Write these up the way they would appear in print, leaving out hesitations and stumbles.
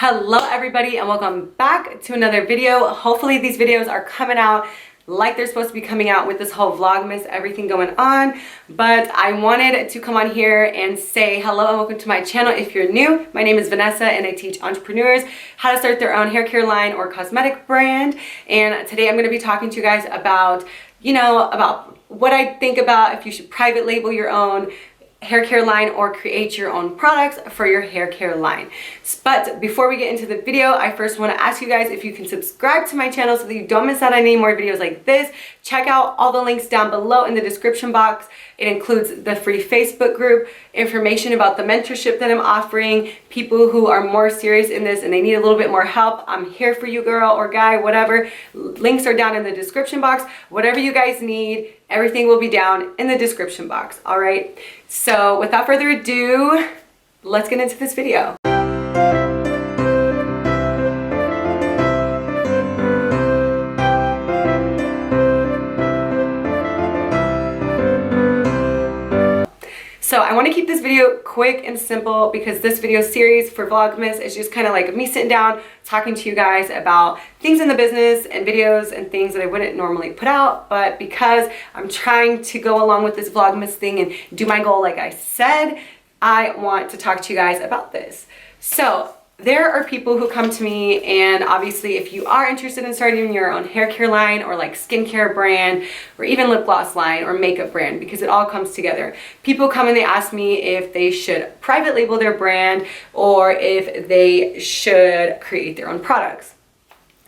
Hello everybody and welcome back to another video. Hopefully these videos are coming out like they're supposed to be coming out with this whole vlogmas, everything going on. But I wanted to come on here and say hello and welcome to my channel. If you're new, my name is Vanessa and I teach entrepreneurs how to start their own hair care line or cosmetic brand. And today I'm going to be talking to you guys about, about what I think about if you should private label your own hair care line or create your own products for your hair care line. But before we get into the video, I first want to ask you guys if you can subscribe to my channel so that you don't miss out on any more videos like this. Check out all the links down below in the description box. It includes the free Facebook group, information about the mentorship that I'm offering, people who are more serious in this and they need a little bit more help. I'm here for you, girl or guy, whatever. Links are down in the description box. Whatever you guys need, everything will be down in the description box, all right? So without further ado, let's get into this video. So I want to keep this video quick and simple because this video series for Vlogmas is just kind of like me sitting down talking to you guys about things in the business and videos and things that I wouldn't normally put out. But because I'm trying to go along with this Vlogmas thing and do my goal like I said, I want to talk to you guys about this. So there are people who come to me, and obviously if you are interested in starting your own hair care line or like skincare brand or even lip gloss line or makeup brand, because it all comes together, people come and they ask me if they should private label their brand or if they should create their own products.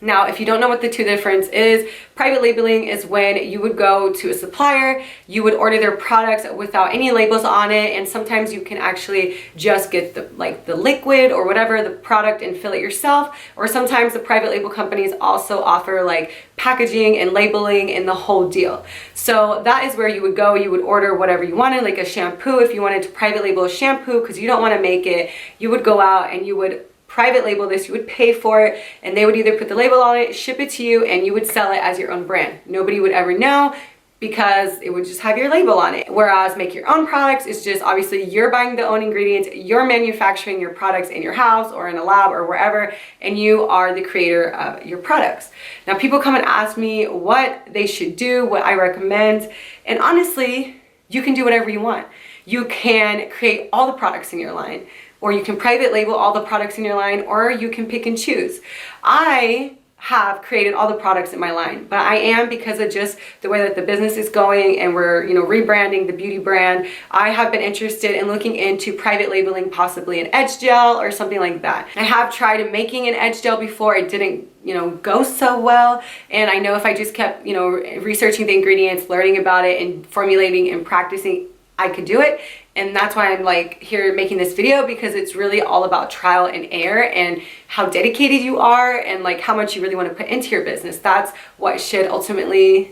Now, if you don't know what the two difference is, private labeling is when you would go to a supplier, you would order their products without any labels on it, and sometimes you can actually just get the liquid or whatever, the product, and fill it yourself. Or sometimes the private label companies also offer like packaging and labeling and the whole deal. So that is where you would go. You would order whatever you wanted, like a shampoo. If you wanted to private label a shampoo because you don't want to make it, you would go out and you would private label this. You would pay for it and they would either put the label on it, ship it to you, and you would sell it as your own brand. Nobody would ever know because it would just have your label on it. Whereas make your own products is just obviously you're buying the own ingredients, you're manufacturing your products in your house or in a lab or wherever, and you are the creator of your products. Now people come and ask me what they should do, what I recommend, and honestly, you can do whatever you want. You can create all the products in your line, or you can private label all the products in your line, or you can pick and choose. I have created all the products in my line, but I am, because of just the way that the business is going and we're rebranding the beauty brand, I have been interested in looking into private labeling possibly an edge gel or something like that. I have tried making an edge gel before. It didn't go so well, and I know if I just kept researching the ingredients, learning about it, and formulating and practicing, I could do it. And that's why I'm like here making this video, because it's really all about trial and error and how dedicated you are and like how much you really want to put into your business. That's what should ultimately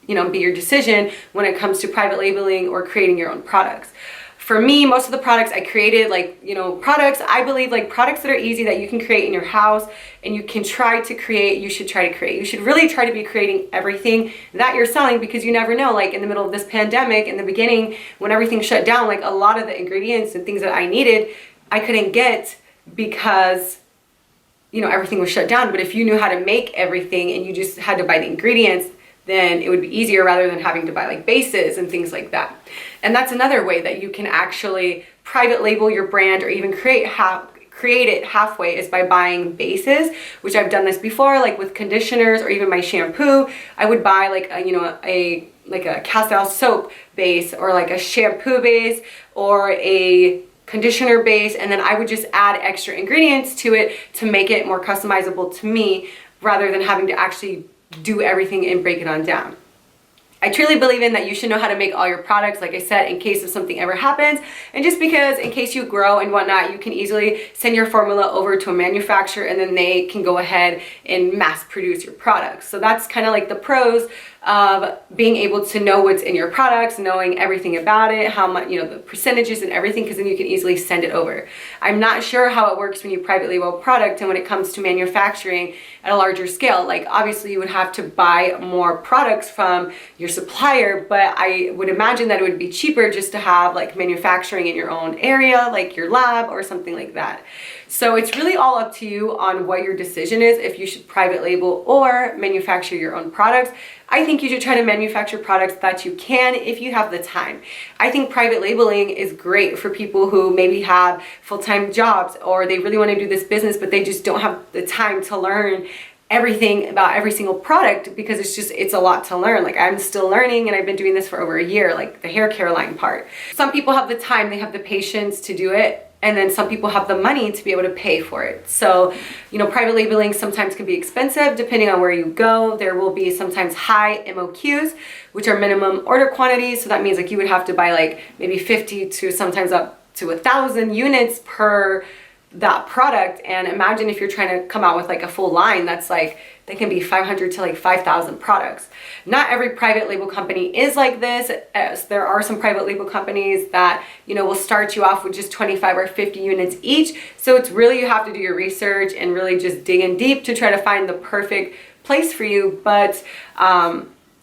be your decision when it comes to private labeling or creating your own products. For me, most of the products I created, products, I believe like products that are easy that you can create in your house and you can try to create, you should try to create. You should really try to be creating everything that you're selling, because you never know, like in the middle of this pandemic, in the beginning, when everything shut down, like a lot of the ingredients and things that I needed, I couldn't get because everything was shut down. But if you knew how to make everything and you just had to buy the ingredients, then it would be easier rather than having to buy like bases and things like that. And that's another way that you can actually private label your brand or even create it halfway, is by buying bases, which I've done this before, like with conditioners or even my shampoo. I would buy like a cast-out soap base or like a shampoo base or a conditioner base, and then I would just add extra ingredients to it to make it more customizable to me rather than having to actually do everything and break it on down. I truly believe in that you should know how to make all your products, like I said, in case if something ever happens, and just because in case you grow and whatnot, you can easily send your formula over to a manufacturer and then they can go ahead and mass produce your products. So that's kind of like the pros of being able to know what's in your products, knowing everything about it, how much, the percentages and everything, because then you can easily send it over. I'm not sure how it works when you private label a product and when it comes to manufacturing, at a larger scale. Like obviously you would have to buy more products from your supplier, but I would imagine that it would be cheaper just to have like manufacturing in your own area, like your lab or something like that. So it's really all up to you on what your decision is, if you should private label or manufacture your own products. I think you should try to manufacture products that you can if you have the time. I think private labeling is great for people who maybe have full-time jobs or they really want to do this business, but they just don't have the time to learn everything about every single product, because it's a lot to learn. Like I'm still learning and I've been doing this for over a year, like the hair care line part. Some people have the time, they have the patience to do it. And then some people have the money to be able to pay for it. So, you know, private labeling sometimes can be expensive depending on where you go. There will be sometimes high MOQs, which are minimum order quantities. So that means like you would have to buy like maybe 50 to sometimes up to 1,000 units per that product. And imagine if you're trying to come out with like a full line, that's like, they can be 500 to like 5,000 products. Not every private label company is like this. As there are some private label companies that, you know, will start you off with just 25 or 50 units each. So it's really, you have to do your research and really just dig in deep to try to find the perfect place for you. But,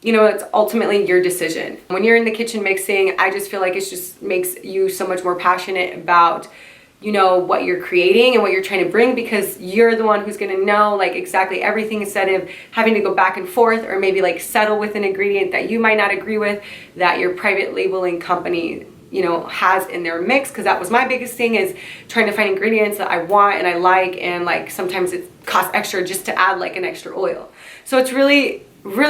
you know, it's ultimately your decision. When you're in the kitchen mixing, I just feel like it just makes you so much more passionate about, you know, what you're creating and what you're trying to bring, because you're the one who's going to know like exactly everything, instead of having to go back and forth or maybe like settle with an ingredient that you might not agree with that your private labeling company, you know, has in their mix. Because that was my biggest thing, is trying to find ingredients that I want and I like, and like sometimes it costs extra just to add like an extra oil. So it's really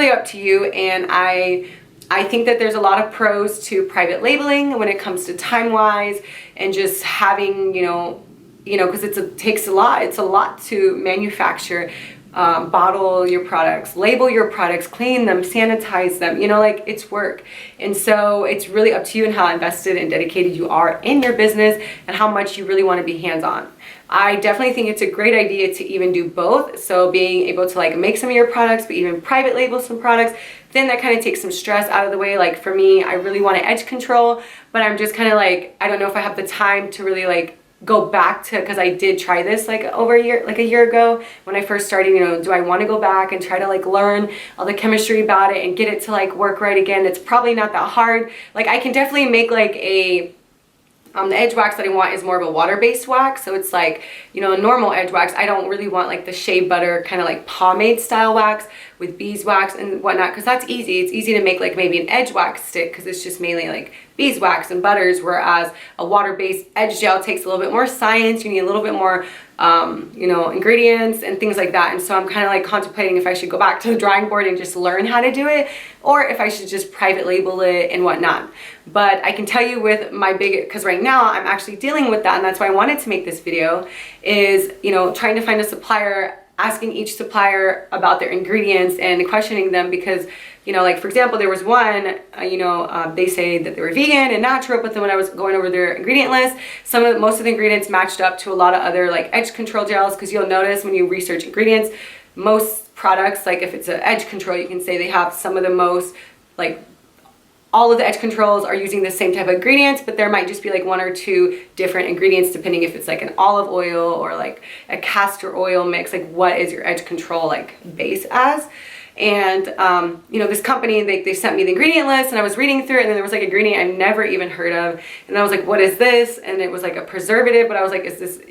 up to you. And I think that there's a lot of pros to private labeling when it comes to time-wise and just having, you know, because it takes a lot. It's a lot to manufacture, bottle your products, label your products, clean them, sanitize them, you know, like it's work. And so it's really up to you and how invested and dedicated you are in your business and how much you really want to be hands-on. I definitely think it's a great idea to even do both. So being able to like make some of your products, but even private label some products, then that kind of takes some stress out of the way. Like for me, I really want to edge control, but I'm just kind of like, I don't know if I have the time to really like go back to, because I did try this like a year ago when I first started, you know, do I want to go back and try to like learn all the chemistry about it and get it to like work right again? It's probably not that hard. Like I can definitely make like the edge wax that I want is more of a water-based wax. So it's like, you know, a normal edge wax. I don't really want like the shea butter kind of like pomade style wax with beeswax and whatnot, because that's easy. It's easy to make like maybe an edge wax stick because it's just mainly like beeswax and butters, whereas a water-based edge gel takes a little bit more science. You need a little bit more you know, ingredients and things like that. And so I'm kind of like contemplating if I should go back to the drawing board and just learn how to do it, or if I should just private label it and whatnot. But I can tell you with my because right now I'm actually dealing with that, and that's why I wanted to make this video, is, you know, trying to find a supplier, asking each supplier about their ingredients and questioning them, because, you know, like for example, there was one, you know, they say that they were vegan and natural, but then when I was going over their ingredient list, most of the ingredients matched up to a lot of other like edge control gels. Because you'll notice when you research ingredients, most products, like if it's an edge control, you can say they have some of the most, like all of the edge controls are using the same type of ingredients, but there might just be like one or two different ingredients depending if it's like an olive oil or like a castor oil mix, like what is your edge control like base as. And you know, this company, they sent me the ingredient list and I was reading through it, and then there was like an ingredient I've never even heard of, and I was like, what is this? And it was like a preservative, but I was like, is this,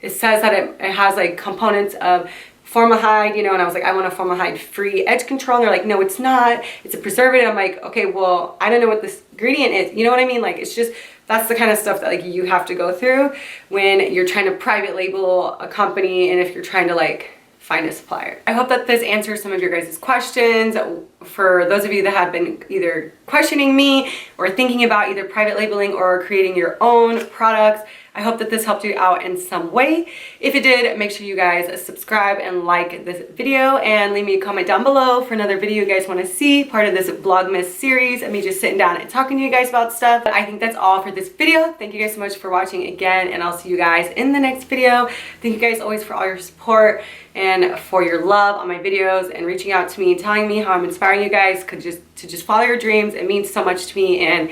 it says that it has like components of formaldehyde, you know, and I was like, I want a formaldehyde free edge control, and they're like, no, it's not, it's a preservative. I'm like, okay, well, I don't know what this ingredient is, you know what I mean? Like, it's just, that's the kind of stuff that like you have to go through when you're trying to private label a company, and if you're trying to like find a supplier. I hope that this answers some of your guys' questions. For those of you that have been either questioning me or thinking about either private labeling or creating your own products, I hope that this helped you out in some way. If it did, make sure you guys subscribe and like this video, and leave me a comment down below for another video you guys want to see, part of this Vlogmas series of me just sitting down and talking to you guys about stuff. But I think that's all for this video. Thank you guys so much for watching again, and I'll see you guys in the next video. Thank you guys always for all your support and for your love on my videos and reaching out to me and telling me how I'm inspiring you guys to just follow your dreams. It means so much to me, and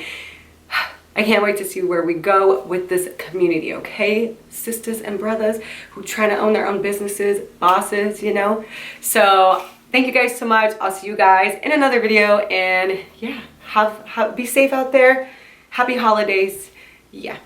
I can't wait to see where we go with this community, okay? Sisters and brothers who trying to own their own businesses, bosses, you know? So thank you guys so much. I'll see you guys in another video, and yeah, be safe out there. Happy holidays. Yeah.